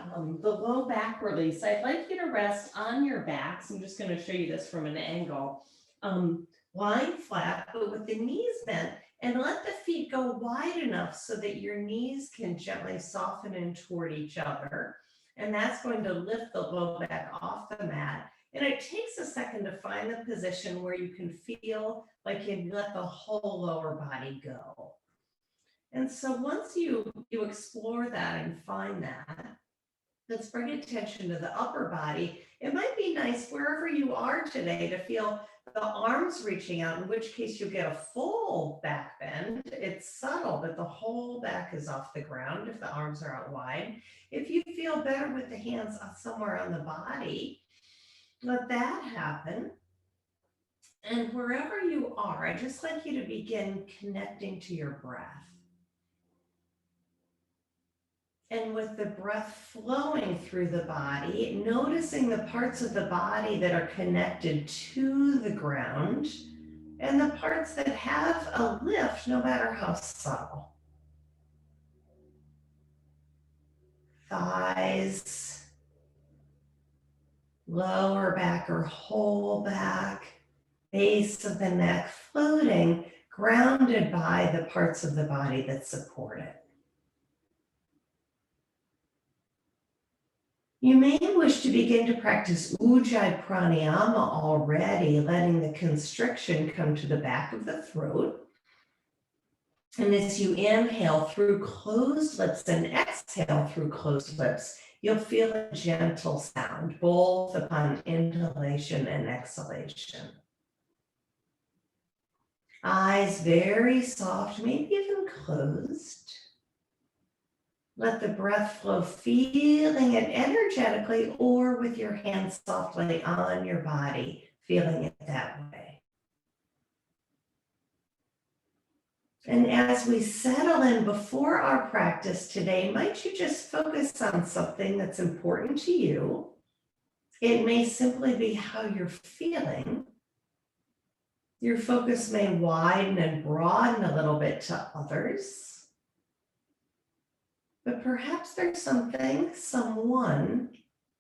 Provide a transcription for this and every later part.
the low back release, I'd like you to rest on your backs. I'm just going to show you this from an angle. Lying flat, but with the knees bent, and let the feet go wide enough so that your knees can gently soften in toward each other. And that's going to lift the low back off the mat. And it takes a second to find the position where you can feel like you let the whole lower body go. And so once you explore that and find that, let's bring attention to the upper body. It might be nice wherever you are today to feel the arms reaching out, in which case you get a full back bend. It's subtle, but the whole back is off the ground if the arms are out wide. If you feel better with the hands somewhere on the body, let that happen. And wherever you are, I'd just like you to begin connecting to your breath. And with the breath flowing through the body, noticing the parts of the body that are connected to the ground and the parts that have a lift, no matter how subtle. Thighs, lower back or whole back, base of the neck floating, grounded by the parts of the body that support it. You may wish to begin to practice Oojai Pranayama already, letting the constriction come to the back of the throat. And as you inhale through closed lips and exhale through closed lips, you'll feel a gentle sound, both upon inhalation and exhalation. Eyes very soft, maybe even closed. Let the breath flow, feeling it energetically or with your hands softly on your body, feeling it that way. And as we settle in before our practice today, might you just focus on something that's important to you? It may simply be how you're feeling. Your focus may widen and broaden a little bit to others. But perhaps there's something, someone,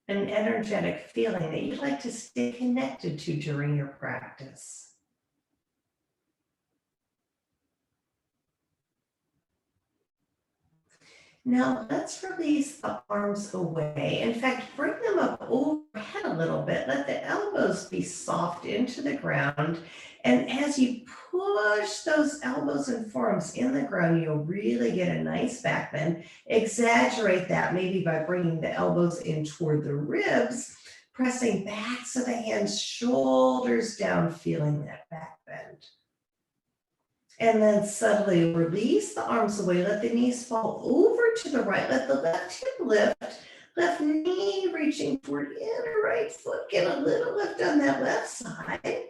an energetic feeling that you'd like to stay connected to during your practice. Now let's release the arms away. In fact, bring them up overhead a little bit. Let the elbows be soft into the ground. And as you push those elbows and forearms in the ground, you'll really get a nice back bend. Exaggerate that maybe by bringing the elbows in toward the ribs, pressing backs of the hands, shoulders down, feeling that back bend. And then subtly release the arms away. Let the knees fall over to the right. Let the left hip lift. Left knee reaching toward inner right foot. Get a little lift on that left side.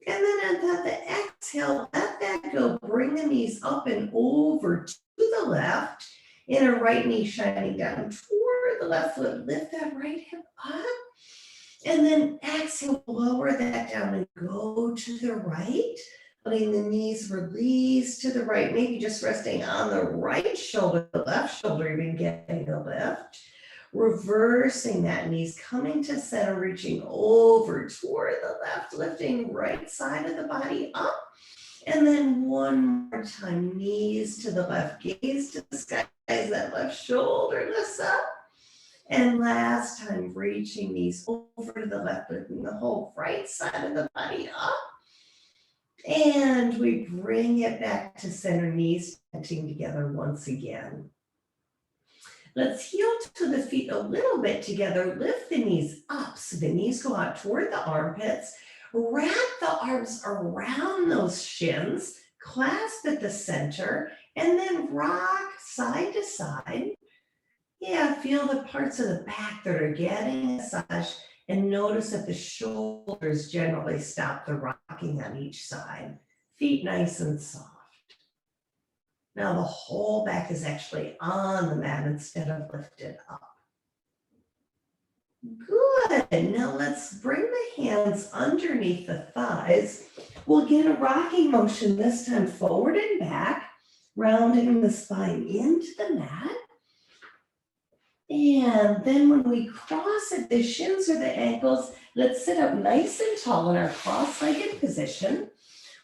And then at the exhale, let that go. Bring the knees up and over to the left. Inner right knee shining down toward the left foot. Lift that right hip up. And then exhale, lower that down and go to the right. Letting the knees release to the right, maybe just resting on the right shoulder, the left shoulder, even getting the lift. Reversing that, knees coming to center, reaching over toward the left, lifting right side of the body up. And then one more time, knees to the left, gaze to the sky as that left shoulder lifts up. And last time, reaching knees over to the left, lifting the whole right side of the body up. And we bring it back to center, knees touching together once again. Let's heel to the feet a little bit together. Lift the knees up so the knees go out toward the armpits. Wrap the arms around those shins, clasp at the center, and then rock side to side. Yeah, feel the parts of the back that are getting a massage. And notice that the shoulders generally stop the rocking on each side. Feet nice and soft. Now the whole back is actually on the mat instead of lifted up. Good. Now let's bring the hands underneath the thighs. We'll get a rocking motion this time forward and back, rounding the spine into the mat. And then when we cross at the shins or the ankles, let's sit up nice and tall in our cross-legged position.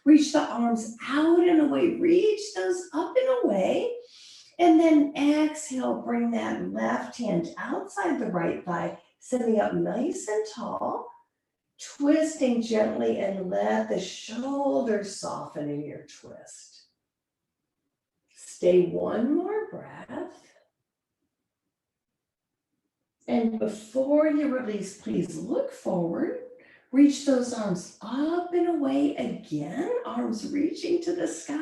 Reach the arms out and away, reach those up and away. And then exhale, bring that left hand outside the right thigh, sitting up nice and tall, twisting gently, and let the shoulders soften in your twist. Stay one more breath. And before you release, please look forward. Reach those arms up and away again, arms reaching to the sky.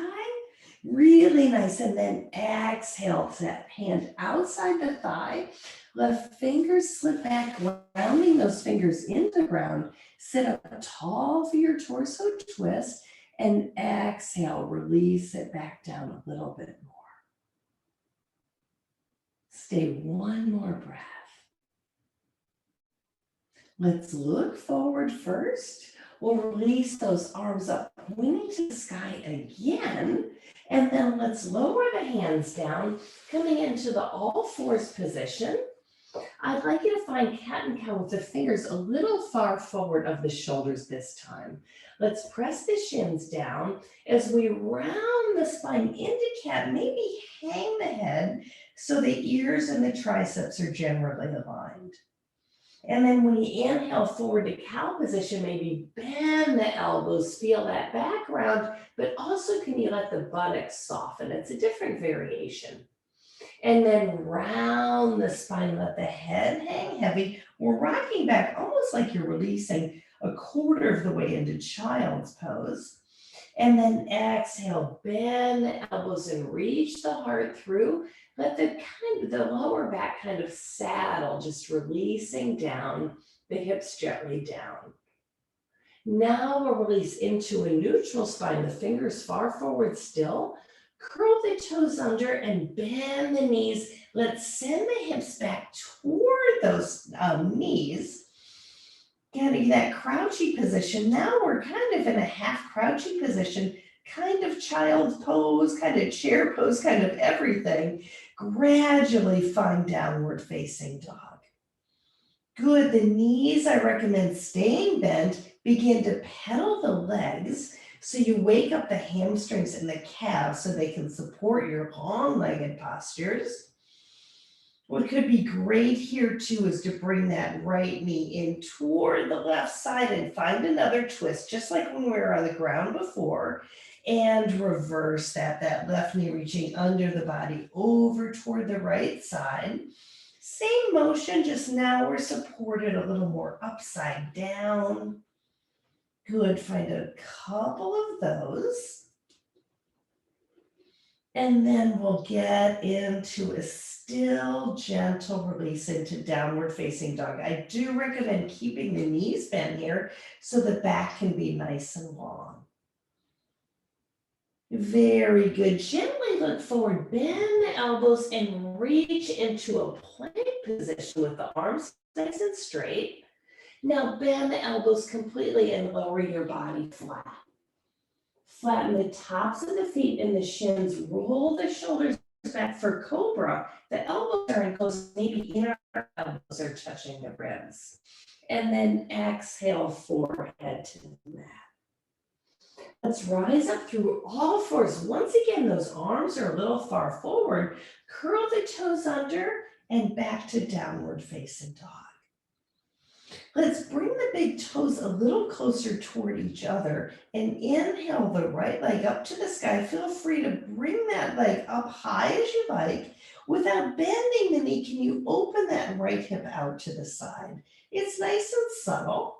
Really nice. And then exhale, that hand outside the thigh. Left fingers slip back, rounding those fingers into the ground. Sit up tall for your torso twist. And exhale, release it back down a little bit more. Stay one more breath. Let's look forward first. We'll release those arms up, pointing to the sky again. And then let's lower the hands down, coming into the all fours position. I'd like you to find cat and cow with the fingers a little far forward of the shoulders this time. Let's press the shins down as we round the spine into cat, maybe hang the head so the ears and the triceps are generally aligned. And then when you inhale forward to cow position, maybe bend the elbows, feel that back round, but also can you let the buttocks soften? It's a different variation. And then round the spine, let the head hang heavy. We're rocking back almost like you're releasing a quarter of the way into child's pose. And then exhale, bend the elbows and reach the heart through. Let the lower back kind of saddle, just releasing down, the hips gently down. Now we'll release into a neutral spine, the fingers far forward still. Curl the toes under and bend the knees. Let's send the hips back toward those knees. Getting that crouchy position. Now we're kind of in a half crouchy position, kind of child's pose, kind of chair pose, kind of everything. Gradually find downward facing dog. Good, the knees I recommend staying bent. Begin to pedal the legs so you wake up the hamstrings and the calves so they can support your long-legged postures. What could be great here too is to bring that right knee in toward the left side and find another twist, just like when we were on the ground before, and reverse that left knee reaching under the body over toward the right side. Same motion, just now we're supported a little more upside down. Good, find a couple of those. And then we'll get into a still gentle release into downward facing dog. I do recommend keeping the knees bent here so the back can be nice and long. Very good. Gently look forward, bend the elbows and reach into a plank position with the arms nice and straight. Now bend the elbows completely and lower your body flat. Flatten the tops of the feet and the shins. Roll the shoulders back for Cobra. The elbows are enclosed, maybe inner elbows are touching the ribs. And then exhale, forehead to the mat. Let's rise up through all fours. Once again, those arms are a little far forward. Curl the toes under and back to downward facing dog. Let's bring the big toes a little closer toward each other and inhale the right leg up to the sky. Feel free to bring that leg up high as you like. Without bending the knee, can you open that right hip out to the side? It's nice and subtle.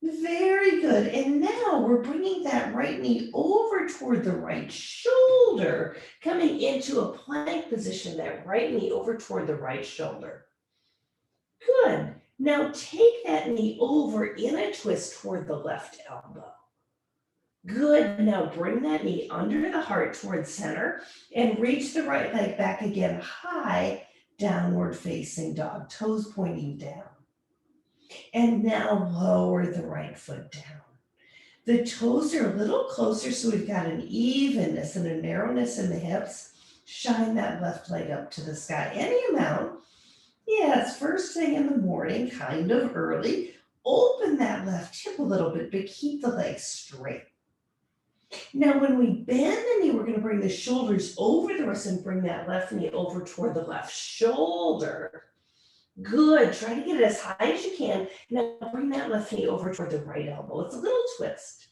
Very good. And now we're bringing that right knee over toward the right shoulder, coming into a plank position, that right knee over toward the right shoulder. Good. Now take that knee over in a twist toward the left elbow. Good. Now bring that knee under the heart toward center and reach the right leg back again high, downward facing dog, toes pointing down. And now lower the right foot down. The toes are a little closer, so we've got an evenness and a narrowness in the hips. Shine that left leg up to the sky, any amount. class first thing in the morning, kind of early. Open that left hip a little bit, but keep the legs straight. Now, when we bend the knee, we're going to bring the shoulders over the wrist and bring that left knee over toward the left shoulder. Good. Try to get it as high as you can. Now, bring that left knee over toward the right elbow. It's a little twist.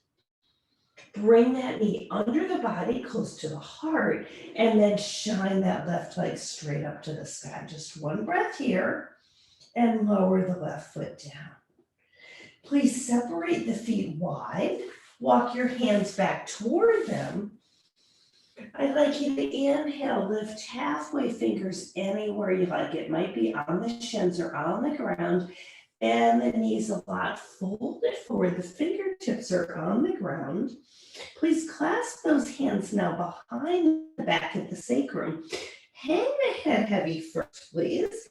Bring that knee under the body, close to the heart, and then shine that left leg straight up to the sky. Just one breath here, and lower the left foot down. Please separate the feet wide. Walk your hands back toward them. I'd like you to inhale, lift halfway fingers anywhere you like. It might be on the shins or on the ground, and the knees a lot folded forward. The fingertips are on the ground. Please clasp those hands now behind the back of the sacrum. Hang the head heavy first, please.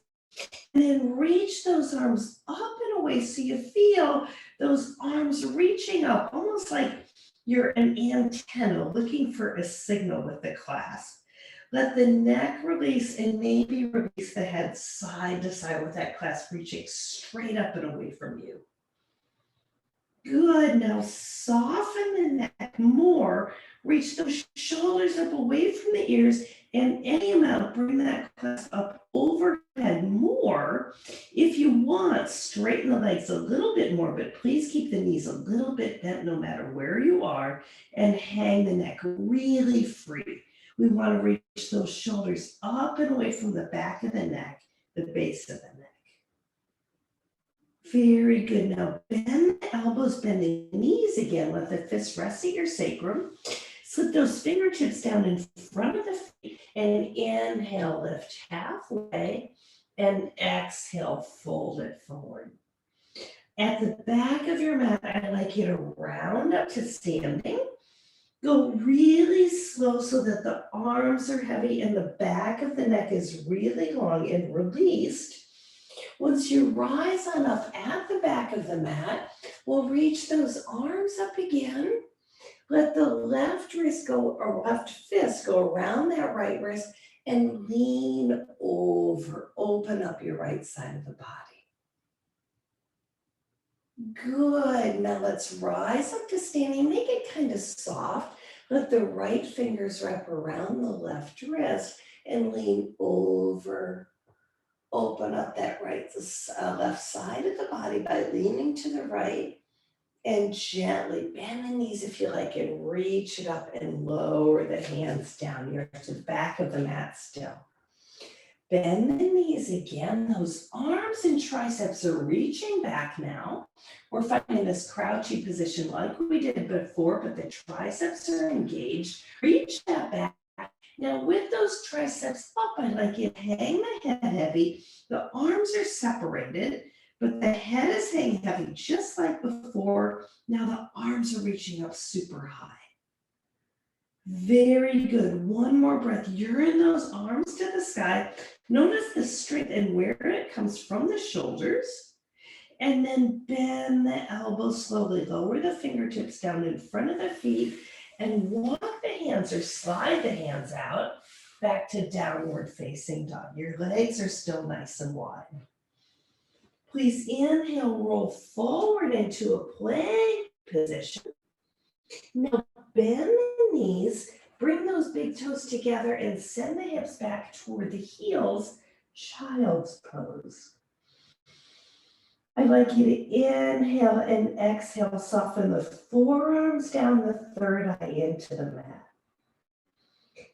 And then reach those arms up and away so you feel those arms reaching up, almost like you're an antenna looking for a signal with the clasp. Let the neck release and maybe release the head side to side with that clasp reaching straight up and away from you. Good. Now soften the neck more. Reach those shoulders up away from the ears, and any amount, bring that clasp up overhead more. If you want, straighten the legs a little bit more, but please keep the knees a little bit bent no matter where you are, and hang the neck really free. We want to reach those shoulders up and away from the back of the neck, the base of the neck. Very good. Now bend the elbows, bend the knees again. Let the fists rest at your sacrum. Slip those fingertips down in front of the feet and inhale, lift halfway, and exhale, fold it forward. At the back of your mat, I'd like you to round up to standing. Go really slow so that the arms are heavy and the back of the neck is really long and released. Once you rise on up at the back of the mat, we'll reach those arms up again. Let the left wrist go, or left fist go around that right wrist and lean over. Open up your right side of the body. Good. Now let's rise up to standing. Make it kind of soft. Let the right fingers wrap around the left wrist and lean over. Open up that left side of the body by leaning to the right, and gently bend the knees if you like and reach it up and lower the hands down. You're at the back of the mat still. Bend the knees again. Those arms and triceps are reaching back now. We're finding this crouchy position like we did before, but the triceps are engaged. Reach that back. Now with those triceps up, I'd like you to hang the head heavy. The arms are separated, but the head is hanging heavy just like before. Now the arms are reaching up super high. Very good. One more breath. You're in those arms to the sky. Notice the strength and where it comes from the shoulders. And then bend the elbows slowly. Lower the fingertips down in front of the feet and walk the hands or slide the hands out back to downward facing dog. Your legs are still nice and wide. Please inhale, roll forward into a plank position. Now bend the knees, bring those big toes together and send the hips back toward the heels, child's pose. I'd like you to inhale and exhale, soften the forearms down, the third eye into the mat.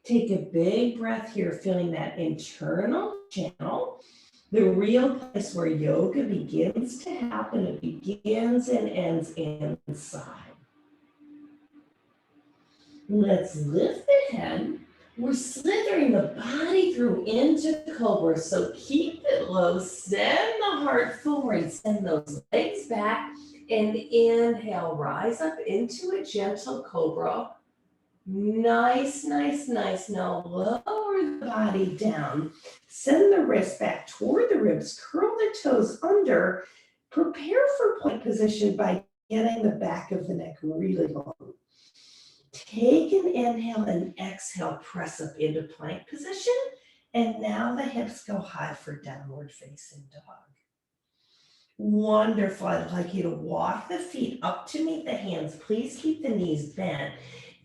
Take a big breath here, feeling that internal channel, the real place where yoga begins to happen. It begins and ends inside. Let's lift the head. We're slithering the body through into Cobra, so keep it low, send the heart forward, send those legs back, and inhale, rise up into a gentle Cobra. Nice, nice, nice. Now lower the body down, send the wrists back toward the ribs, curl the toes under, prepare for plank position by getting the back of the neck really long. Take an inhale and exhale, press up into plank position And now the hips go high for downward facing dog. Wonderful. I'd like you to walk the feet up to meet the hands. Please keep the knees bent.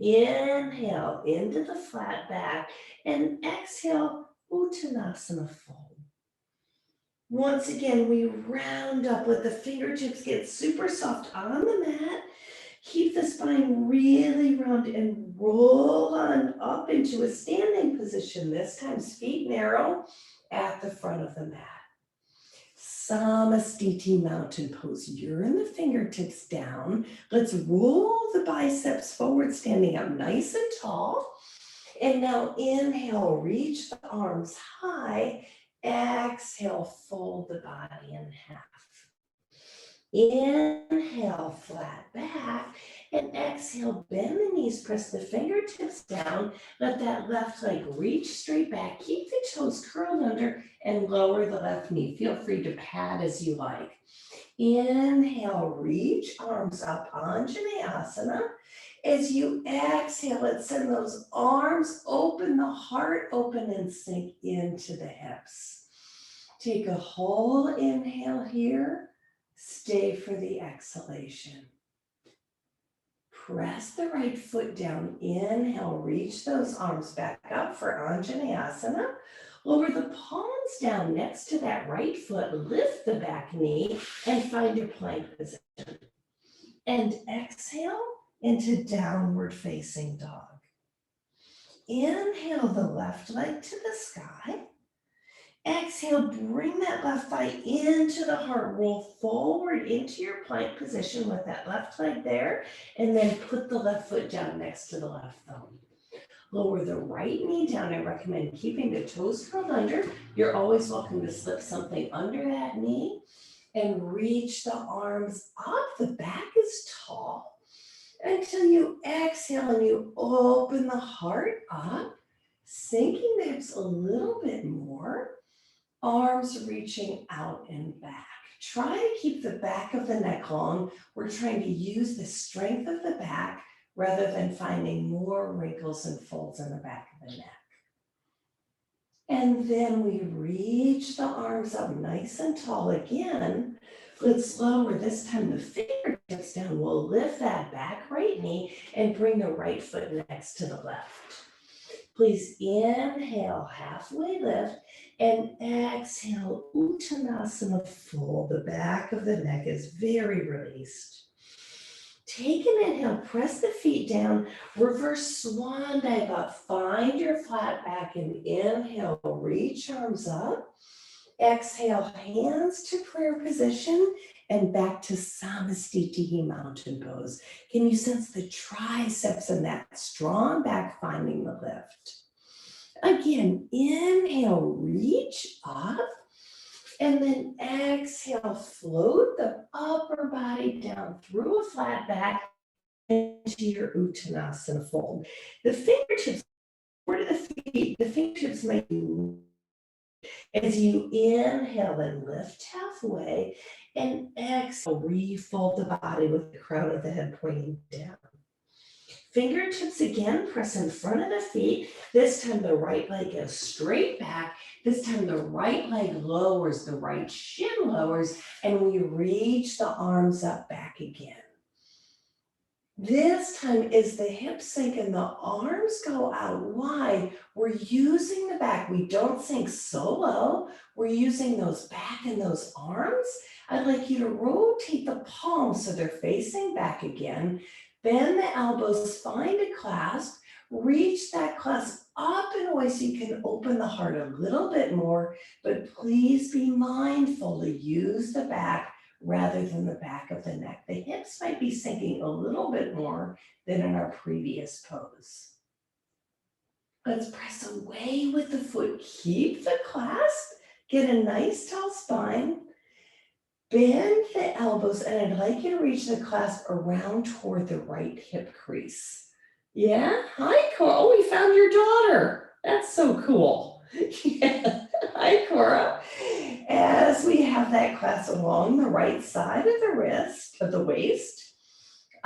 Inhale into the flat back and exhale, Uttanasana fold. Once again, we round up, let the fingertips get super soft on the mat. Keep the spine really round and roll on up into a standing position. This time, feet narrow at the front of the mat. Samastiti mountain pose. Urine the fingertips down. Let's roll the biceps forward, standing up nice and tall. And now inhale, reach the arms high. Exhale, fold the body in half. Inhale, flat back, and exhale, bend the knees, press the fingertips down, let that left leg reach straight back, keep the toes curled under, and lower the left knee. Feel free to pad as you like. Inhale, reach arms up, Anja Mayasana. As you exhale, let's send those arms open, the heart open, and sink into the hips. Take a whole inhale here. Stay for the exhalation. Press the right foot down. Inhale, reach those arms back up for Anja Mayasana. Lower the palms down next to that right foot. Lift the back knee and find your plank position. And exhale into downward facing dog. Inhale the left leg to the sky. Exhale, bring that left thigh into the heart. Roll forward into your plank position with that left leg there. And then put the left foot down next to the left thumb. Lower the right knee down. I recommend keeping the toes curled under. You're always welcome to slip something under that knee. And reach the arms up. The back is tall. Until you exhale and you open the heart up. Sinking the hips a little bit more. Arms reaching out and back. Try to keep the back of the neck long. We're trying to use the strength of the back rather than finding more wrinkles and folds in the back of the neck. And then we reach the arms up nice and tall again. Let's lower this time the fingertips down. We'll lift that back right knee and bring the right foot next to the left. Please inhale, halfway lift, and exhale, Uttanasana fold. The back of the neck is very released. Take an inhale, press the feet down, reverse swan dive up. Find your flat back and inhale, reach arms up. Exhale, hands to prayer position and back to Samastiti mountain pose. Can you sense the triceps and that strong back finding the lift? Again, inhale, reach up. And then exhale, float the upper body down through a flat back into your Uttanasana fold. The fingertips, where to the feet, the fingertips might be as you inhale and lift halfway, and exhale, refold the body with the crown of the head pointing down. Fingertips again, press in front of the feet. This time the right leg goes straight back. This time the right leg lowers, the right shin lowers, and we reach the arms up back again. This time as the hips sink and the arms go out wide, we're using the back. We don't sink so low. We're using those back and those arms. I'd like you to rotate the palms so they're facing back again. Bend the elbows, find a clasp, reach that clasp up and away so you can open the heart a little bit more, but please be mindful to use the back rather than the back of the neck. The hips might be sinking a little bit more than in our previous pose. Let's press away with the foot. Keep the clasp. Get a nice tall spine. Bend the elbows, and I'd like you to reach the clasp around toward the right hip crease. Yeah? Hi, Cora. Oh, we found your daughter. That's so cool. Yeah. Hi, Cora. As we have that clasp along the right side of the wrist, of the waist,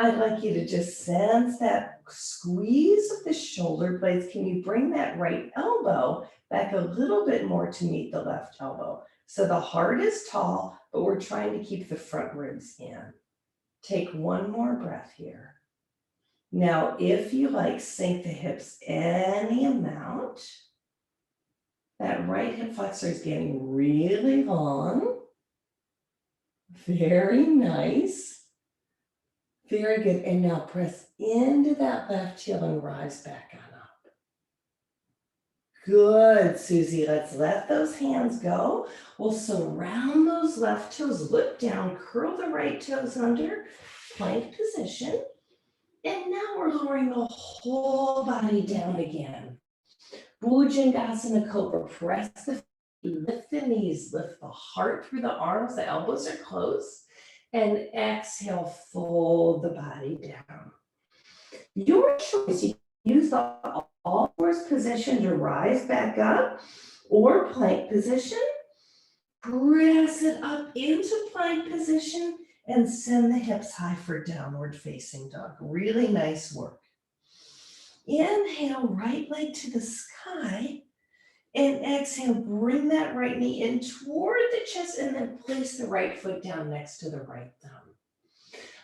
I'd like you to just sense that squeeze of the shoulder blades. Can you bring that right elbow back a little bit more to meet the left elbow? So the heart is tall, but we're trying to keep the front ribs in. Take one more breath here. Now, if you like, sink the hips any amount. That right hip flexor is getting really long. Very nice. Very good. And now press into that left heel and rise back on up. Good, Susie. Let's let those hands go. We'll surround those left toes. Look down, curl the right toes under, plank position. And now we're lowering the whole body down again. Bhujangasana Cobra. Press the feet, lift the knees, lift the heart through the arms. The elbows are close. And exhale, fold the body down. Your choice. You can use the all fours position to rise back up, or plank position. Press it up into plank position and send the hips high for downward facing dog. Really nice work. Inhale, right leg to the sky. And exhale, bring that right knee in toward the chest and then place the right foot down next to the right thumb.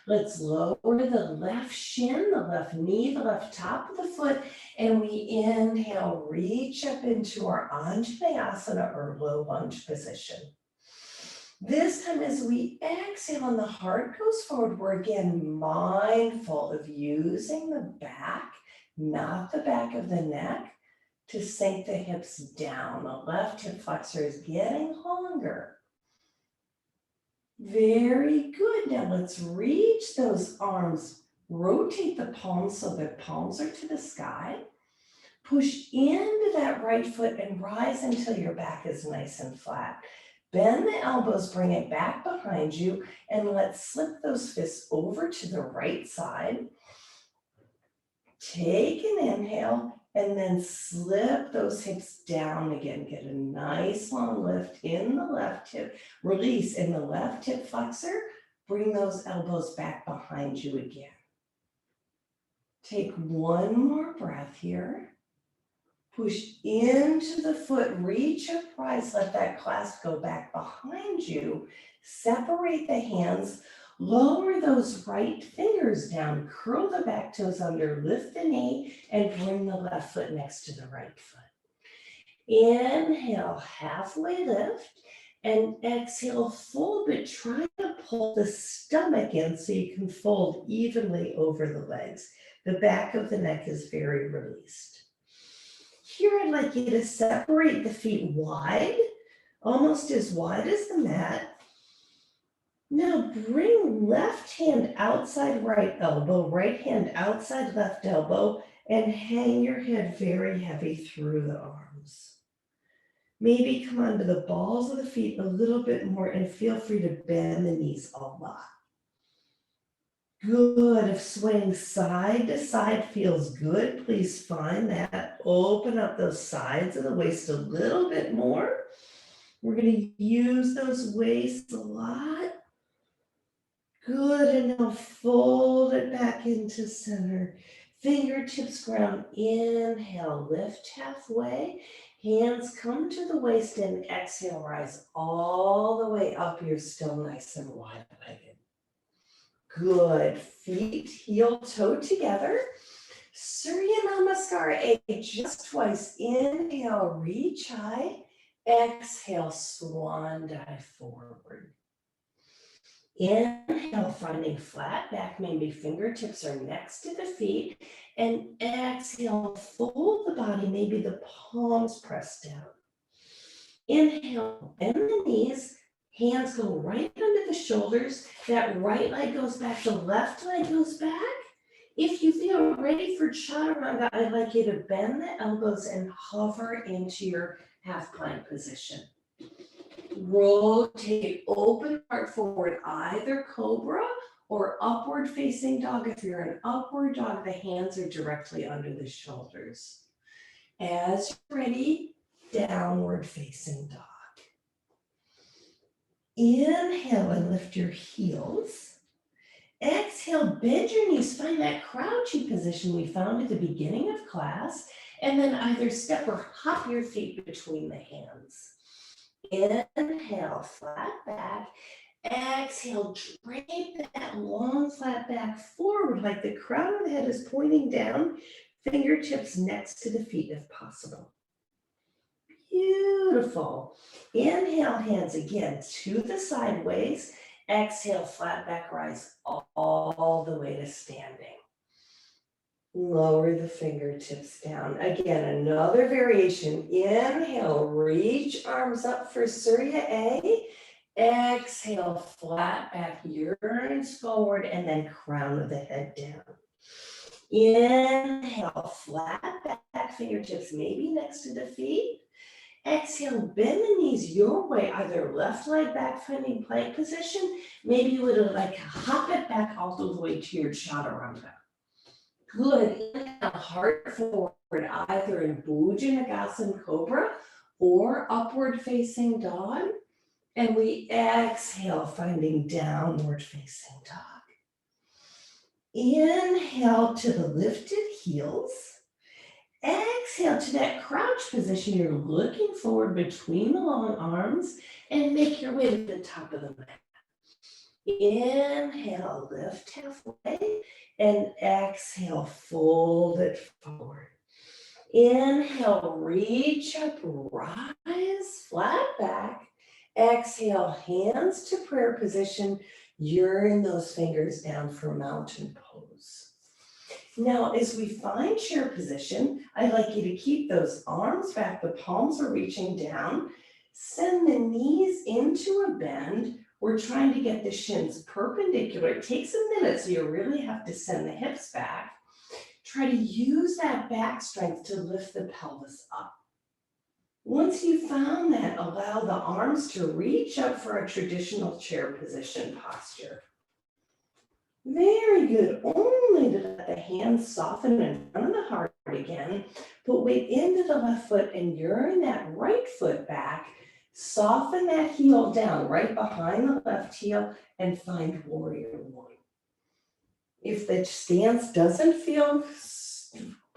Let's lower the left shin, the left knee, the left top of the foot, and we inhale, reach up into our Anja Mayasana or low lunge position. This time as we exhale and the heart goes forward, we're again mindful of using the back, not the back of the neck, to sink the hips down. The left hip flexor is getting longer. Very good. Now let's reach those arms. Rotate the palms so the palms are to the sky. Push into that right foot and rise until your back is nice and flat. Bend the elbows, bring it back behind you, and let's slip those fists over to the right side. Take an inhale and then slip those hips down again. Get a nice long lift in the left hip. Release in the left hip flexor. Bring those elbows back behind you again. Take one more breath here. Push into the foot, reach up, rise, let that clasp go back behind you. Separate the hands, lower those right fingers down, curl the back toes under, lift the knee, and bring the left foot next to the right foot. Inhale, halfway lift, and exhale, fold, but try to pull the stomach in so you can fold evenly over the legs. The back of the neck is very released. Here, I'd like you to separate the feet wide, almost as wide as the mat. Now bring left hand outside right elbow, right hand outside left elbow, and hang your head very heavy through the arms. Maybe come onto the balls of the feet a little bit more and feel free to bend the knees a lot. Good. If swaying side to side feels good, please find that. Open up those sides of the waist a little bit more. We're going to use those waists a lot. Good. And now fold it back into center. Fingertips ground. Inhale, lift halfway. Hands come to the waist and exhale, rise all the way up. You're still nice and wide-legged. Good. Feet heel toe together. Surya Namaskar. Just twice. Inhale, reach high. Exhale, swan dive forward. Inhale, finding flat back, maybe fingertips are next to the feet. And exhale, fold the body, maybe the palms press down. Inhale, bend the knees. Hands go right under the shoulders. That right leg goes back, the left leg goes back. If you feel ready for chaturanga, I'd like you to bend the elbows and hover into your half plank position. Rotate, open heart forward, either cobra or upward facing dog. If you're an upward dog, the hands are directly under the shoulders. As you're ready, downward facing dog. Inhale and lift your heels. Exhale, bend your knees. Find that crouchy position we found at the beginning of class. And then either step or hop your feet between the hands. Inhale, flat back. Exhale, drape that long flat back forward like the crown of the head is pointing down. Fingertips next to the feet if possible. Beautiful. Inhale, hands again to the sideways. Exhale, flat back rise all the way to standing. Lower the fingertips down. Again, another variation. Inhale, reach arms up for Surya A. Exhale, flat back, yearns forward, and then crown of the head down. Inhale, flat back, fingertips maybe next to the feet. Exhale, bend the knees your way, either left leg back, finding plank position. Maybe you would like hop it back all the way to your chaturanga. Good. Inhale, heart forward, either in Bhujangasana Cobra or upward facing dog. And we exhale, finding downward facing dog. Inhale to the lifted heels. Exhale to that crouch position. You're looking forward between the long arms and make your way to the top of the mat. Inhale, lift halfway, and exhale, fold it forward. Inhale, reach up, rise, flat back. Exhale, hands to prayer position. Urine those fingers down for mountain pose. Now, as we find chair position, I'd like you to keep those arms back. The palms are reaching down. Send the knees into a bend. We're trying to get the shins perpendicular. It takes a minute, so you really have to send the hips back. Try to use that back strength to lift the pelvis up. Once you found that, allow the arms to reach up for a traditional chair position posture. Very good. Only to let the hands soften in front of the heart again. Put weight into the left foot and urine that right foot back. Soften that heel down right behind the left heel and find warrior one. If the stance doesn't feel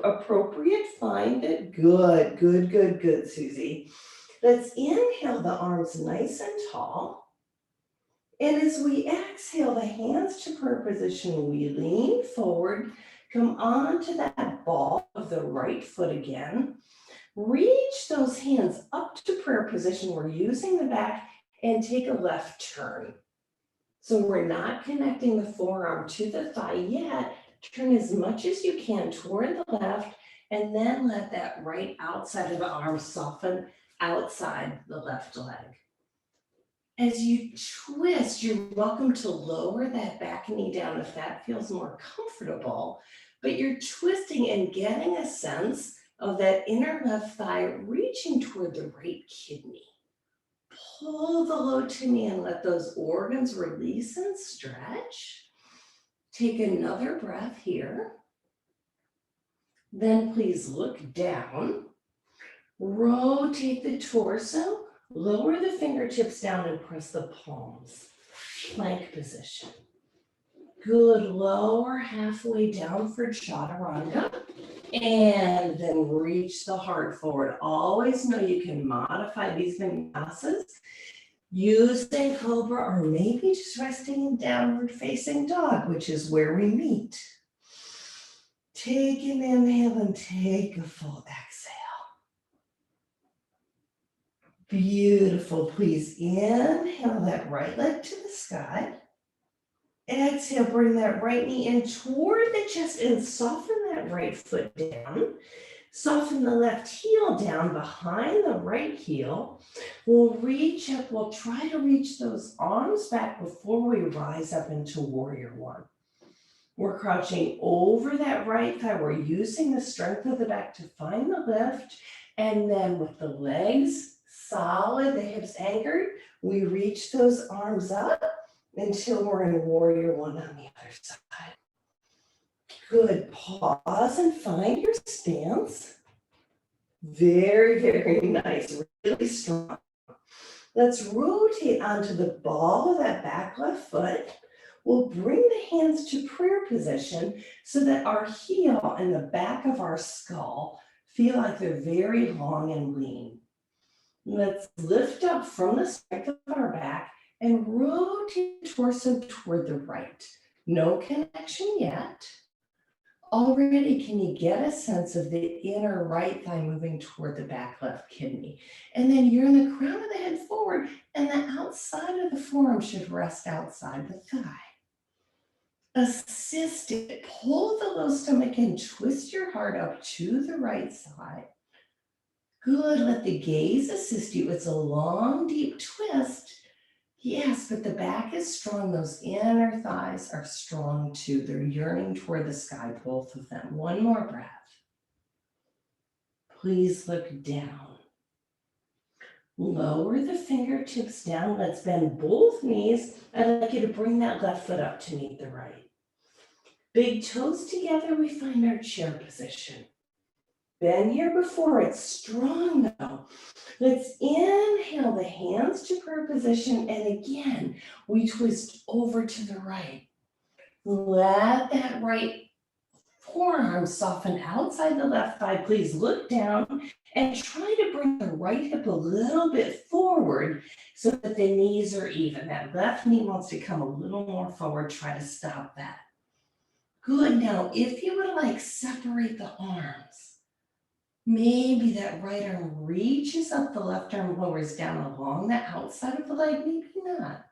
appropriate, find it. Good, good, good, good, Susie. Let's inhale the arms nice and tall. And as we exhale the hands to prayer position, we lean forward, come onto that ball of the right foot again. Reach those hands up to prayer position. We're using the back and take a left turn. So we're not connecting the forearm to the thigh yet. Turn as much as you can toward the left and then let that right outside of the arm soften outside the left leg. As you twist, you're welcome to lower that back knee down if that feels more comfortable, but you're twisting and getting a sense of that inner left thigh reaching toward the right kidney. Pull the low tummy and let those organs release and stretch. Take another breath here. Then please look down. Rotate the torso. Lower the fingertips down and press the palms. Plank position. Good. Lower halfway down for chaturanga. And then reach the heart forward. Always know you can modify these vinyasas using Cobra or maybe just resting in downward facing dog, which is where we meet. Take an inhale and take a full exhale. Beautiful. Please inhale that right leg to the sky. Exhale, bring that right knee in toward the chest and soften that right foot down. Soften the left heel down behind the right heel. We'll reach up. We'll try to reach those arms back before we rise up into warrior one. We're crouching over that right thigh. We're using the strength of the back to find the lift. And then with the legs solid, the hips anchored, we reach those arms up until we're in warrior one on the other side. Good. Pause and find your stance. Very, very nice. Really strong. Let's rotate onto the ball of that back left foot. We'll bring the hands to prayer position so that our heel and the back of our skull feel like they're very long and lean. Let's lift up from the strength of our back and rotate the torso toward the right. No connection yet. Already, can you get a sense of the inner right thigh moving toward the back left kidney? And then you're in the crown of the head forward, and the outside of the forearm should rest outside the thigh. Assist it. Pull the low stomach and twist your heart up to the right side. Good. Let the gaze assist you. It's a long, deep twist. Yes, but the back is strong. Those inner thighs are strong too. They're yearning toward the sky, both of them. One more breath. Please look down. Lower the fingertips down. Let's bend both knees. I'd like you to bring that left foot up to meet the right. Big toes together, we find our chair position. Been here before, it's strong though. Let's inhale the hands to prayer position, and again, we twist over to the right. Let that right forearm soften outside the left thigh. Please look down and try to bring the right hip a little bit forward so that the knees are even. That left knee wants to come a little more forward. Try to stop that. Good. Now, if you would like, separate the arms. Maybe that right arm reaches up, the left arm lowers down along the outside of the leg, maybe not.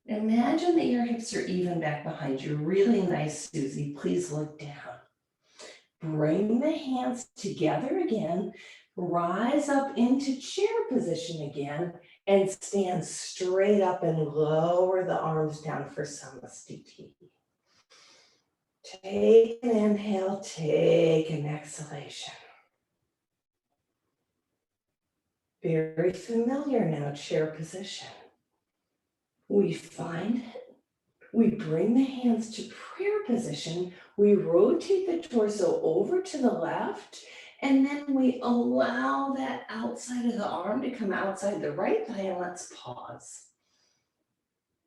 Imagine that your hips are even back behind you. Really nice, Susie. Please look down. Bring the hands together again. Rise up into chair position again and stand straight up and lower the arms down for Samastiti. Take an inhale, take an exhalation. Very familiar now, chair position. We find it. We bring the hands to prayer position. We rotate the torso over to the left, and then we allow that outside of the arm to come outside the right thigh, and let's pause.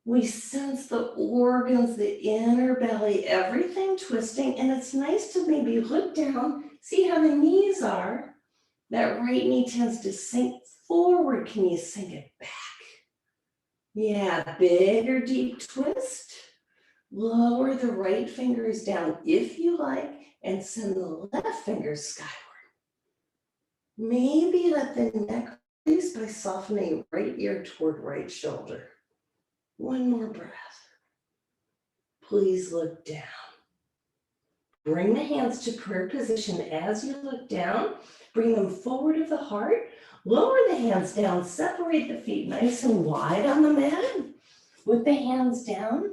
We sense the organs, the inner belly, everything twisting, and it's nice to maybe look down, see how the knees are. That right knee tends to sink forward. Can you sink it back? Yeah, bigger deep twist. Lower the right fingers down if you like, and send the left fingers skyward. Maybe let the neck release by softening right ear toward right shoulder. One more breath. Please look down. Bring the hands to prayer position as you look down. Bring them forward of the heart. Lower the hands down. Separate the feet nice and wide on the mat with the hands down.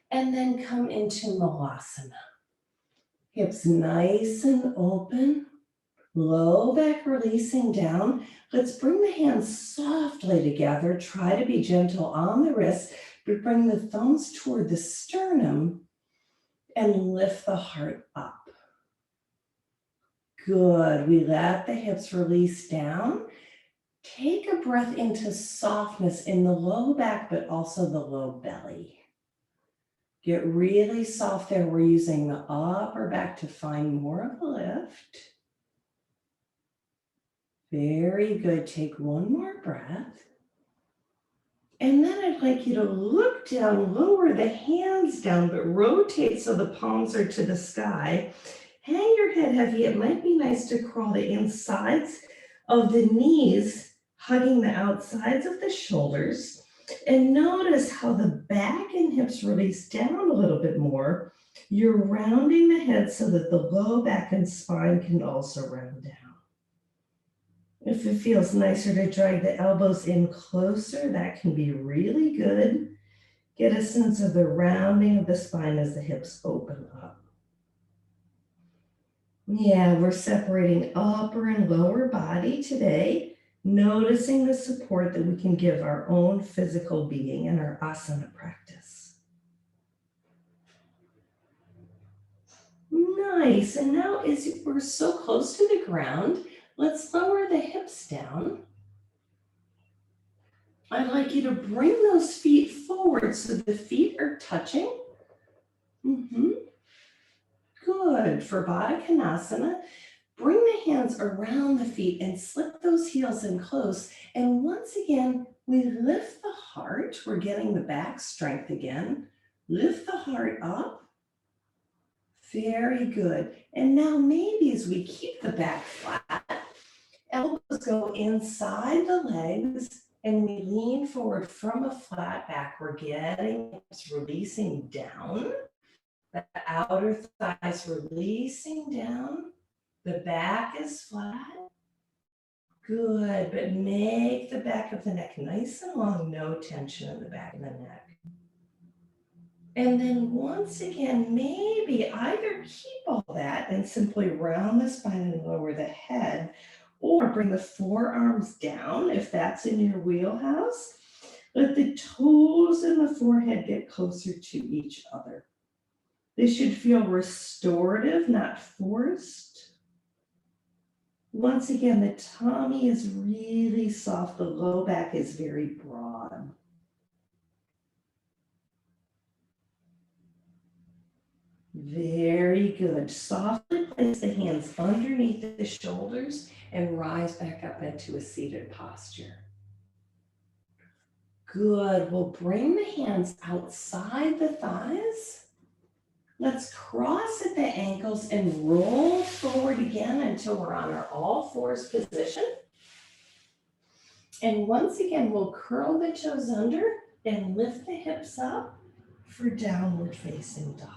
And then come into Malasana. Hips nice and open. Low back releasing down. Let's bring the hands softly together. Try to be gentle on the wrists, but bring the thumbs toward the sternum and lift the heart up. Good. We let the hips release down. Take a breath into softness in the low back, but also the low belly. Get really soft there. We're using the upper back to find more of a lift. Very good. Take one more breath. And then I'd like you to look down, lower the hands down, but rotate so the palms are to the sky. Hang your head heavy. It might be nice to crawl the insides of the knees, hugging the outsides of the shoulders. And notice how the back and hips release down a little bit more. You're rounding the head so that the low back and spine can also round down. If it feels nicer to drag the elbows in closer, that can be really good. Get a sense of the rounding of the spine as the hips open up. Yeah, we're separating upper and lower body today, noticing the support that we can give our own physical being in our asana practice. Nice, and now as we're so close to the ground, let's lower the hips down. I'd like you to bring those feet forward so the feet are touching. Good. For Baddha Konasana, bring the hands around the feet and slip those heels in close. And once again, we lift the heart. We're getting the back strength again. Lift the heart up. Very good. And now maybe as we keep the back flat, elbows go inside the legs and we lean forward from a flat back. We're getting hips releasing down. The outer thighs releasing down. The back is flat. Good, but make the back of the neck nice and long, no tension in the back of the neck. And then once again, maybe either keep all that and simply round the spine and lower the head, or bring the forearms down if that's in your wheelhouse. Let the toes and the forehead get closer to each other. This should feel restorative, not forced. Once again, the tummy is really soft. The low back is very broad. Very good. Softly place the hands underneath the shoulders and rise back up into a seated posture. Good. We'll bring the hands outside the thighs. Let's cross at the ankles and roll forward again until we're on our all fours position. And once again, we'll curl the toes under and lift the hips up for downward facing dog.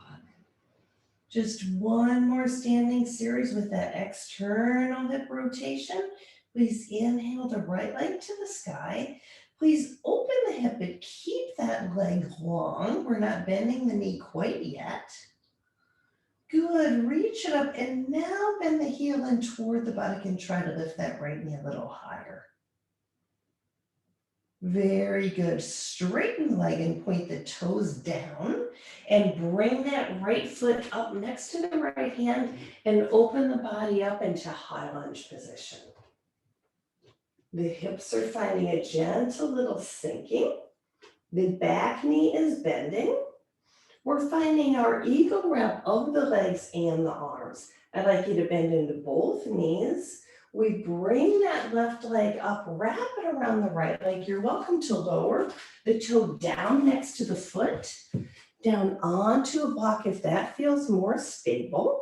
Just one more standing series with that external hip rotation. Please inhale the right leg to the sky. Please open the hip and keep that leg long. We're not bending the knee quite yet. Good, reach it up and now bend the heel in toward the buttock and try to lift that right knee a little higher. Very good. Straighten the leg and point the toes down and bring that right foot up next to the right hand and open the body up into high lunge position. The hips are finding a gentle little sinking. The back knee is bending. We're finding our eagle wrap of the legs and the arms. I'd like you to bend into both knees. We bring that left leg up, wrap it around the right leg. You're welcome to lower the toe down next to the foot, down onto a block if that feels more stable.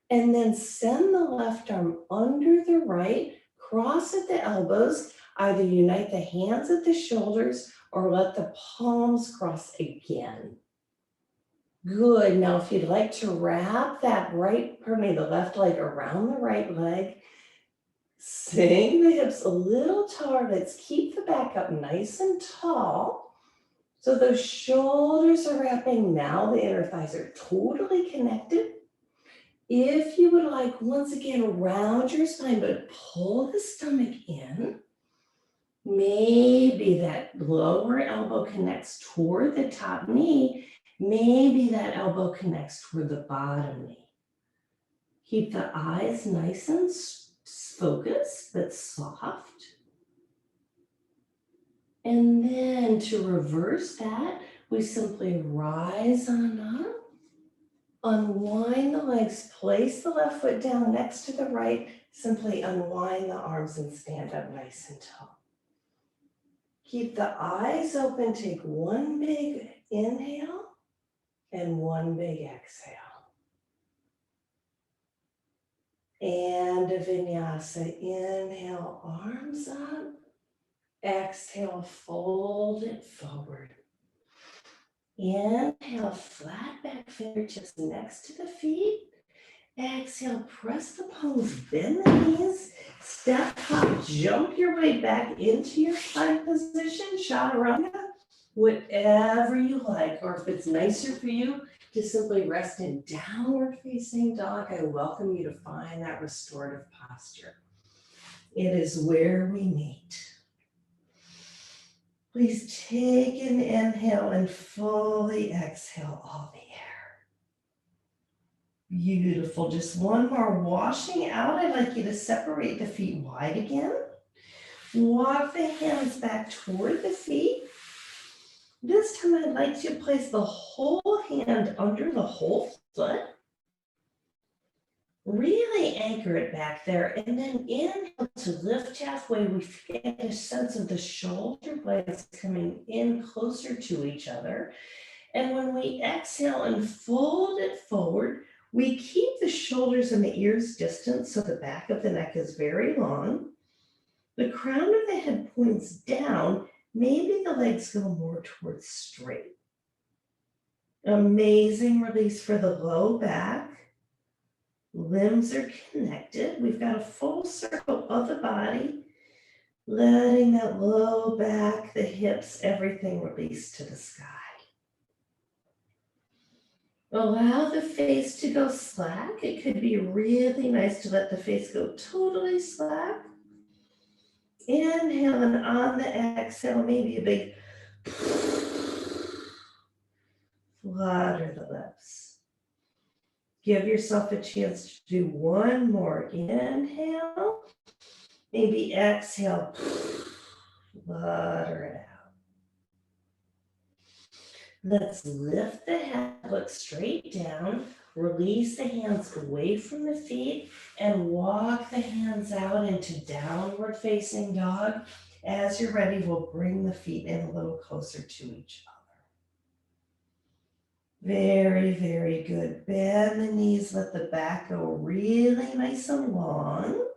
And then send the left arm under the right, cross at the elbows, either unite the hands at the shoulders or let the palms cross again. Good. Now, if you'd like to wrap that the left leg around the right leg, sink the hips a little taller. Let's keep the back up nice and tall. So those shoulders are wrapping. Now the inner thighs are totally connected. If you would like, once again, round your spine, but pull the stomach in. Maybe that lower elbow connects toward the top knee. Maybe that elbow connects toward the bottom knee. Keep the eyes nice and focused, but soft. And then to reverse that, we simply rise on up, unwind the legs, place the left foot down next to the right, simply unwind the arms and stand up nice and tall. Keep the eyes open, take one big inhale and one big exhale. And a vinyasa, inhale, arms up. Exhale, fold it forward. Inhale, flat back fingertips next to the feet. Exhale, press the palms, bend the knees, step, hop, jump your way back into your plank position, chaturanga, whatever you like. Or if it's nicer for you to simply rest in downward facing dog, I welcome you to find that restorative posture. It is where we meet. Please take an inhale and fully exhale all the air. Beautiful. Just one more. Washing out. I'd like you to separate the feet wide again. Walk the hands back toward the feet. This time I'd like to place the whole hand under the whole foot. Really anchor it back there, and then inhale to lift halfway. We get a sense of the shoulder blades coming in closer to each other. And when we exhale and fold it forward, we keep the shoulders and the ears distant so the back of the neck is very long. The crown of the head points down. Maybe the legs go more towards straight. Amazing release for the low back. Limbs are connected. We've got a full circle of the body, letting that low back, the hips, everything release to the sky. Allow the face to go slack. It could be really nice to let the face go totally slack. Inhale, and on the exhale, maybe a big flutter the lips. Give yourself a chance to do one more. Inhale, maybe exhale, flutter it out. Let's lift the head, look straight down, release the hands away from the feet, and walk the hands out into downward facing dog. As you're ready, we'll bring the feet in a little closer to each other. Very, very good. Bend the knees, let the back go really nice and long.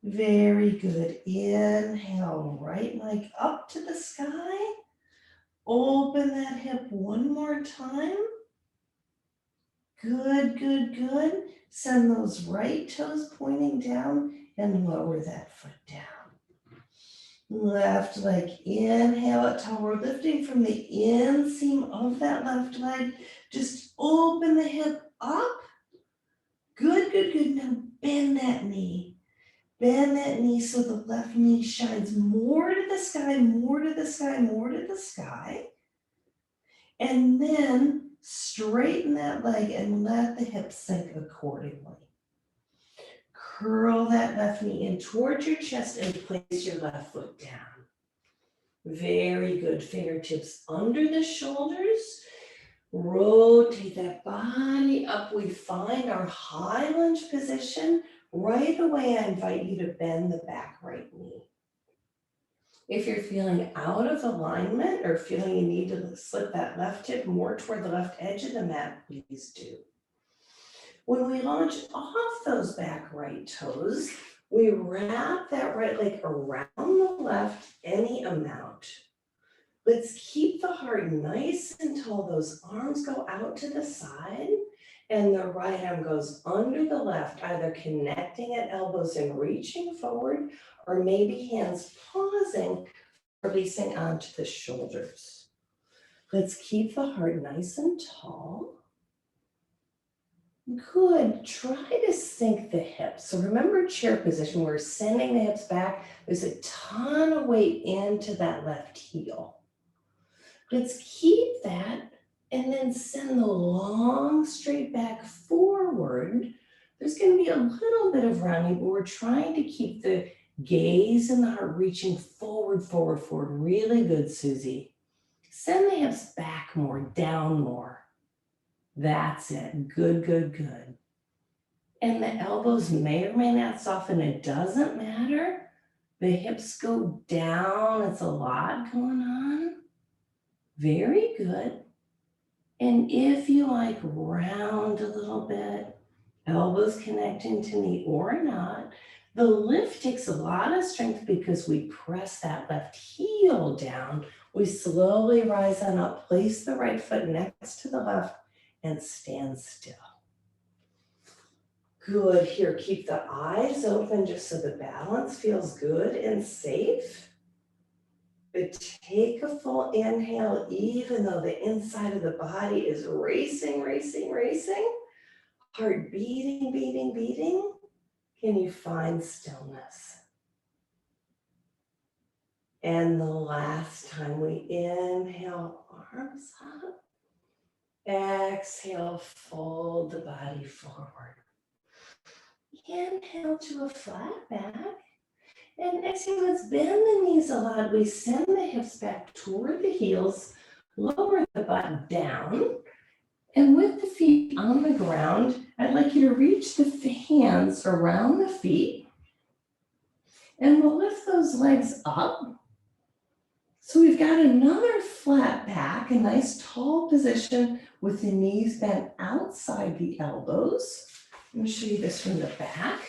Very good. Inhale, right leg up to the sky. Open that hip one more time. Good, good, good. Send those right toes pointing down and lower that foot down. Left leg, inhale it tall. We're lifting from the inseam of that left leg. Just open the hip up. Good, good, good. Now bend that knee. Bend that knee so the left knee shines more to the sky, more to the sky, more to the sky. And then straighten that leg and let the hips sink accordingly. Curl that left knee in towards your chest and place your left foot down. Very good. Fingertips under the shoulders. Rotate that body up. We find our high lunge position. Right away, I invite you to bend the back right knee. If you're feeling out of alignment or feeling you need to slip that left hip more toward the left edge of the mat, please do. When we launch off those back right toes, we wrap that right leg around the left any amount. Let's keep the heart nice and tall. Those arms go out to the side and the right arm goes under the left, either connecting at elbows and reaching forward, or maybe hands pausing, releasing onto the shoulders. Let's keep the heart nice and tall. Good. Try to sink the hips. So remember chair position. We're sending the hips back. There's a ton of weight into that left heel. Let's keep that and then send the long straight back forward. There's going to be a little bit of rounding, but we're trying to keep the gaze and the heart reaching forward, forward, forward. Really good, Susie. Send the hips back more, down more. That's it. Good, good, good. And the elbows may or may not soften. It doesn't matter. The hips go down. It's a lot going on. Very good. And if you like, round a little bit, elbows connecting to knee or not. The lift takes a lot of strength because we press that left heel down. We slowly rise on up, place the right foot next to the left, and stand still. Good. Here, keep the eyes open just so the balance feels good and safe. But take a full inhale, even though the inside of the body is racing, racing, racing. Heart beating, beating, beating. Can you find stillness? And the last time we inhale, arms up. Exhale, fold the body forward. Inhale to a flat back. And exhale, let's bend the knees a lot. We send the hips back toward the heels, lower the butt down. And with the feet on the ground, I'd like you to reach the hands around the feet. And we'll lift those legs up. So we've got another flat back, a nice tall position with the knees bent outside the elbows. Let me show you this from the back.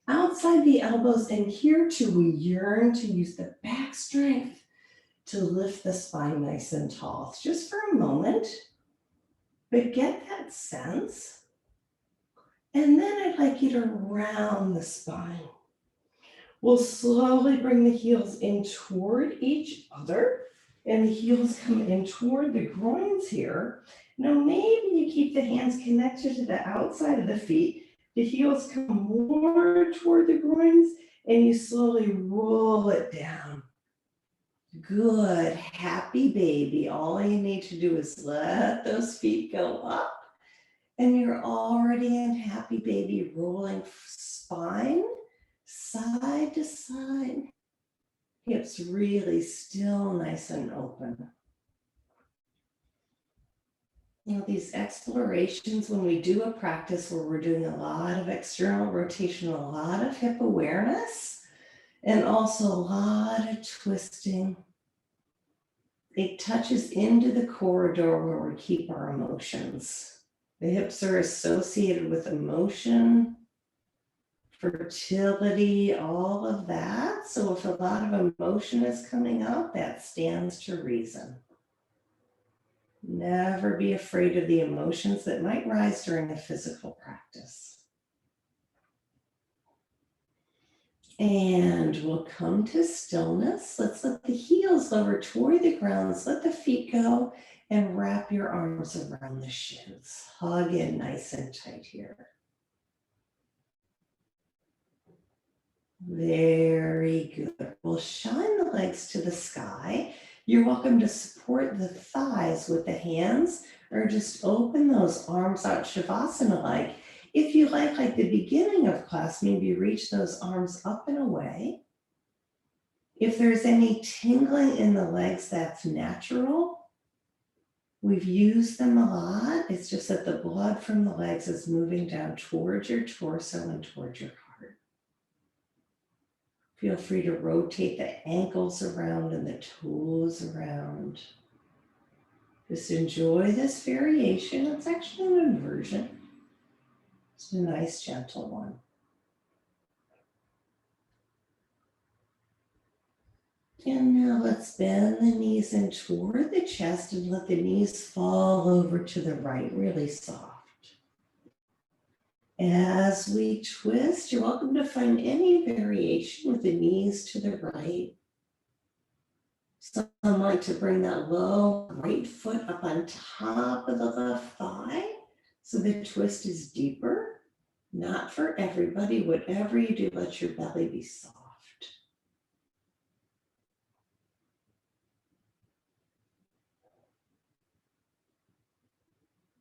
Outside the elbows, and here too, we yearn to use the back strength to lift the spine nice and tall. It's just for a moment, but get that sense. And then I'd like you to round the spine. We'll slowly bring the heels in toward each other, and the heels come in toward the groins here. Now maybe you keep the hands connected to the outside of the feet. The heels come more toward the groins, and you slowly roll it down. Good, happy baby. All you need to do is let those feet go up, and you're already in happy baby, rolling spine, side to side. Hips really still nice and open. You know, these explorations, when we do a practice where we're doing a lot of external rotation, a lot of hip awareness, and also a lot of twisting, it touches into the corridor where we keep our emotions. The hips are associated with emotion, fertility, all of that. So if a lot of emotion is coming up, that stands to reason. Never be afraid of the emotions that might rise during a physical practice. And we'll come to stillness. Let's let the heels lower toward the ground. Let the feet go and wrap your arms around the shins. Hug in nice and tight here. Very good. We'll shine the legs to the sky. You're welcome to support the thighs with the hands or just open those arms out Shavasana-like. If you like the beginning of class, maybe reach those arms up and away. If there's any tingling in the legs, that's natural. We've used them a lot. It's just that the blood from the legs is moving down towards your torso and towards your heart. Feel free to rotate the ankles around and the toes around. Just enjoy this variation. It's actually an inversion. It's a nice, gentle one. And now let's bend the knees in toward the chest and let the knees fall over to the right, really soft. As we twist, you're welcome to find any variation with the knees to the right. Some like to bring that low right foot up on top of the left thigh so the twist is deeper. Not for everybody. Whatever you do, let your belly be soft.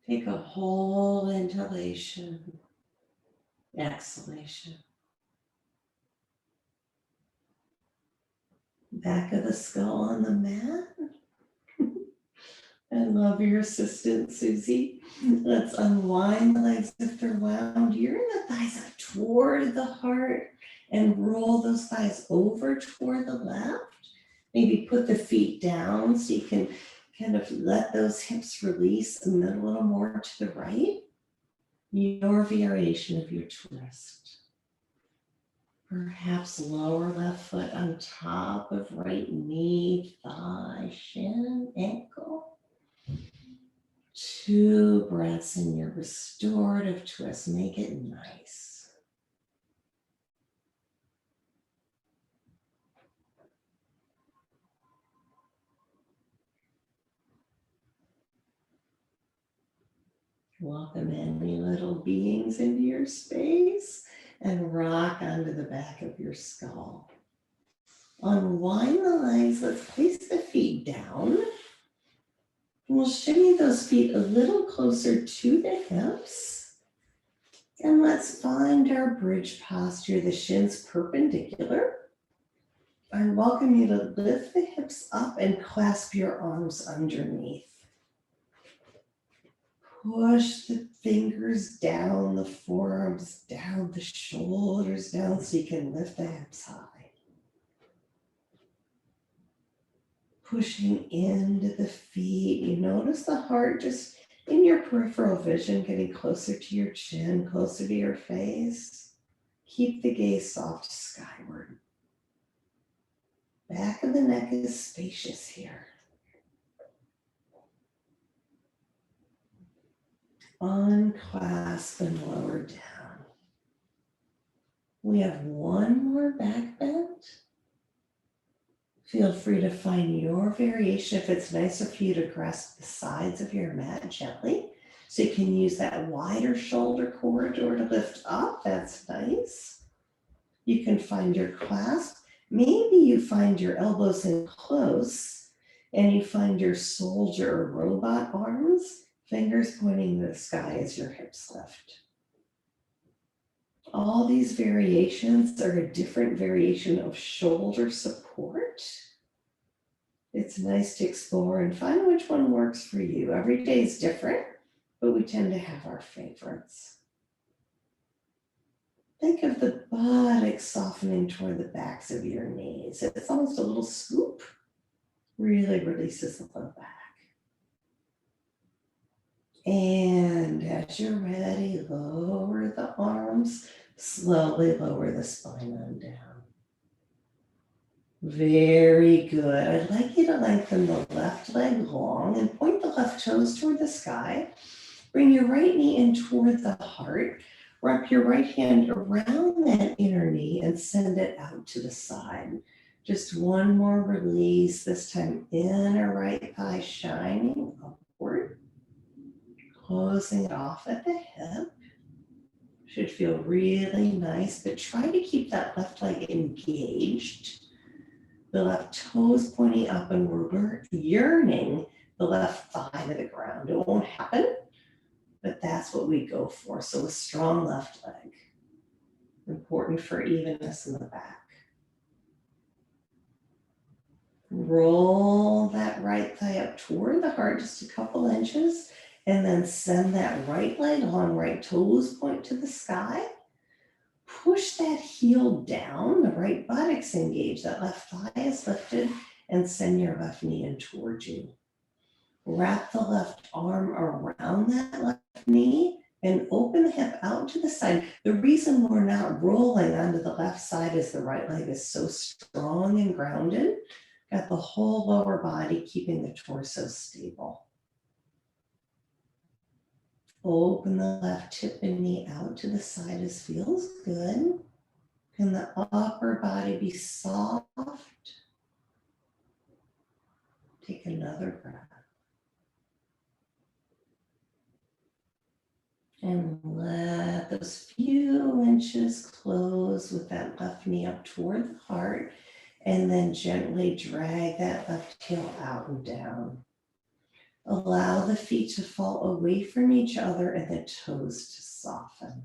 Take a whole inhalation, exhalation. Back of the skull on the mat. I love your assistance, Susie. Let's unwind the legs if they're wound. Yearn the thighs up toward the heart and roll those thighs over toward the left. Maybe put the feet down so you can kind of let those hips release a little more to the right. Your variation of your twist. Perhaps lower left foot on top of right knee, thigh, shin, ankle. 2 breaths in your restorative twist. Make it nice. Welcome any little beings into your space and rock onto the back of your skull. Unwind the legs. Let's place the feet down. We'll shimmy those feet a little closer to the hips. And let's find our bridge posture, the shins perpendicular. I welcome you to lift the hips up and clasp your arms underneath. Push the fingers down, the forearms down, the shoulders down so you can lift the hips high. Pushing into the feet. You notice the heart just in your peripheral vision getting closer to your chin, closer to your face. Keep the gaze soft skyward. Back of the neck is spacious here. Unclasp and lower down. We have one more back bend. Feel free to find your variation if it's nicer for you to grasp the sides of your mat gently. So you can use that wider shoulder corridor to lift up. That's nice. You can find your clasp. Maybe you find your elbows in close and you find your soldier or robot arms, fingers pointing to the sky as your hips lift. All these variations are a different variation of shoulder support. It's nice to explore and find which one works for you. Every day is different, but we tend to have our favorites. Think of the buttocks softening toward the backs of your knees. It's almost a little scoop. Really releases the low back. And as you're ready, lower the arms. Slowly lower the spine on down. Very good. I'd like you to lengthen the left leg long and point the left toes toward the sky. Bring your right knee in toward the heart. Wrap your right hand around that inner knee and send it out to the side. Just one more release, this time inner right thigh shining upward. Closing it off at the hip. Should feel really nice, but try to keep that left leg engaged. The left toes pointing up, and we're yearning the left thigh to the ground. It won't happen, but that's what we go for. So a strong left leg. Important for evenness in the back. Roll that right thigh up toward the heart just a couple inches, and then send that right leg on, right toes point to the sky. Push that heel down, the right buttocks engage, that left thigh is lifted, and send your left knee in towards you. Wrap the left arm around that left knee and open the hip out to the side. The reason we're not rolling onto the left side is the right leg is so strong and grounded. Got the whole lower body keeping the torso stable. Open the left hip and knee out to the side as feels good. Can the upper body be soft? Take another breath. And let those few inches close with that left knee up toward the heart. And then gently drag that left heel out and down. Allow the feet to fall away from each other and the toes to soften.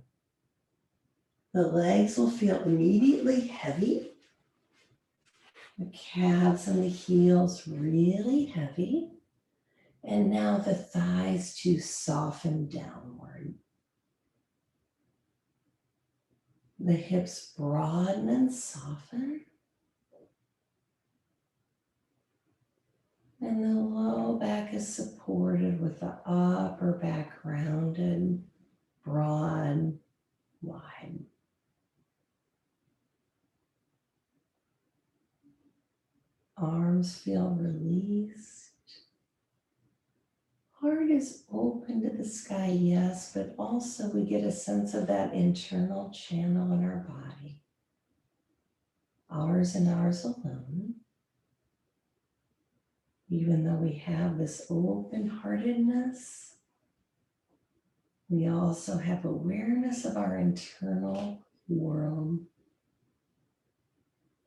The legs will feel immediately heavy. The calves and the heels really heavy. And now the thighs to soften downward. The hips broaden and soften. And the low back is supported with the upper back rounded, broad, wide. Arms feel released. Heart is open to the sky, yes, but also we get a sense of that internal channel in our body. Ours and ours alone. Even though we have this open-heartedness, we also have awareness of our internal world.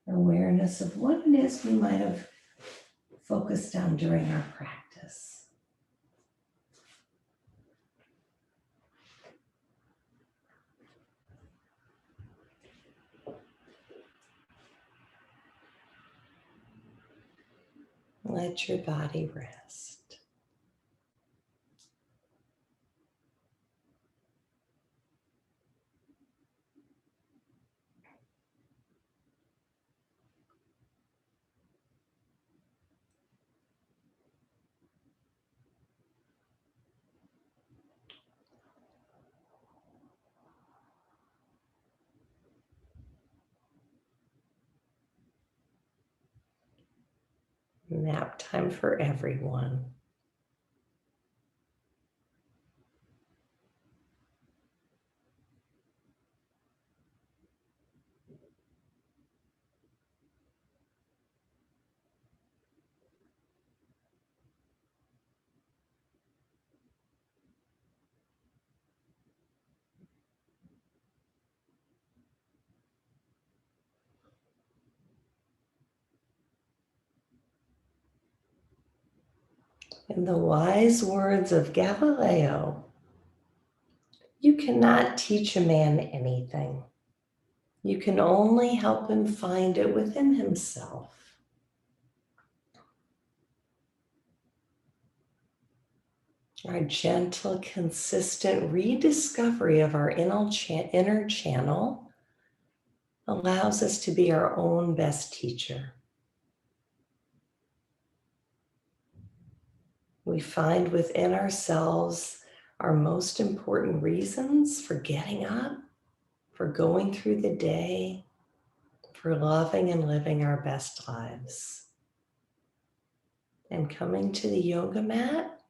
Awareness of what it is we might have focused on during our practice. Let your body rest. Nap time for everyone. In the wise words of Galileo, you cannot teach a man anything. You can only help him find it within himself. Our gentle, consistent rediscovery of our inner channel allows us to be our own best teacher. We find within ourselves our most important reasons for getting up, for going through the day, for loving and living our best lives. And coming to the yoga mat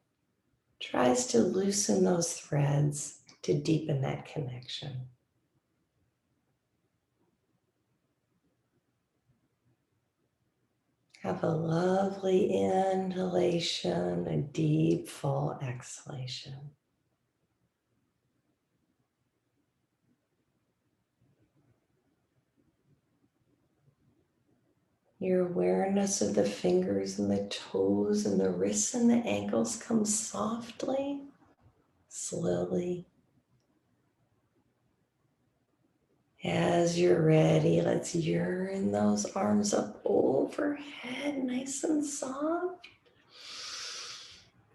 tries to loosen those threads to deepen that connection. Have a lovely inhalation, a deep, full exhalation. Your awareness of the fingers and the toes and the wrists and the ankles comes softly, slowly. As you're ready, let's yearn those arms up overhead, nice and soft.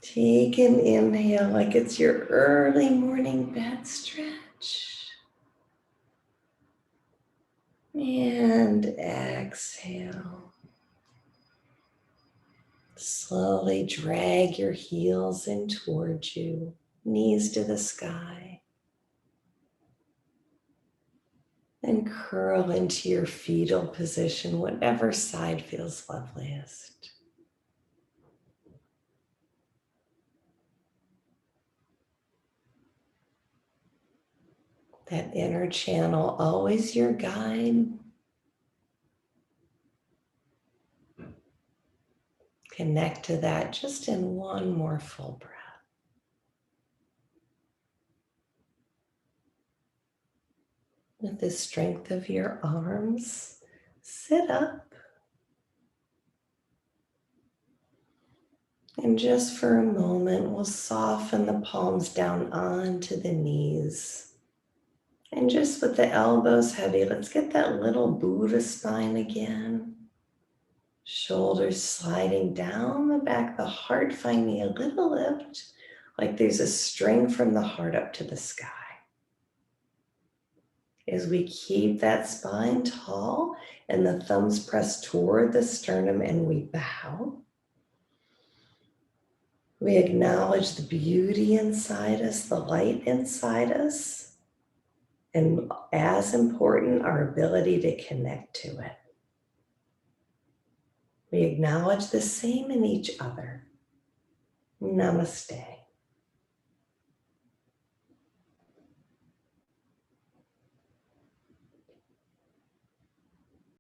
Take an inhale like it's your early morning bed stretch. And exhale. Slowly drag your heels in towards you, knees to the sky. And curl into your fetal position, whatever side feels loveliest. That inner channel, always your guide. Connect to that just in one more full breath. With the strength of your arms, sit up. And just for a moment, we'll soften the palms down onto the knees. And just with the elbows heavy, let's get that little Buddha spine again. Shoulders sliding down the back, the heart finding a little lift, like there's a string from the heart up to the sky. As we keep that spine tall and the thumbs pressed toward the sternum and we bow, we acknowledge the beauty inside us, the light inside us, and as important, our ability to connect to it. We acknowledge the same in each other. Namaste.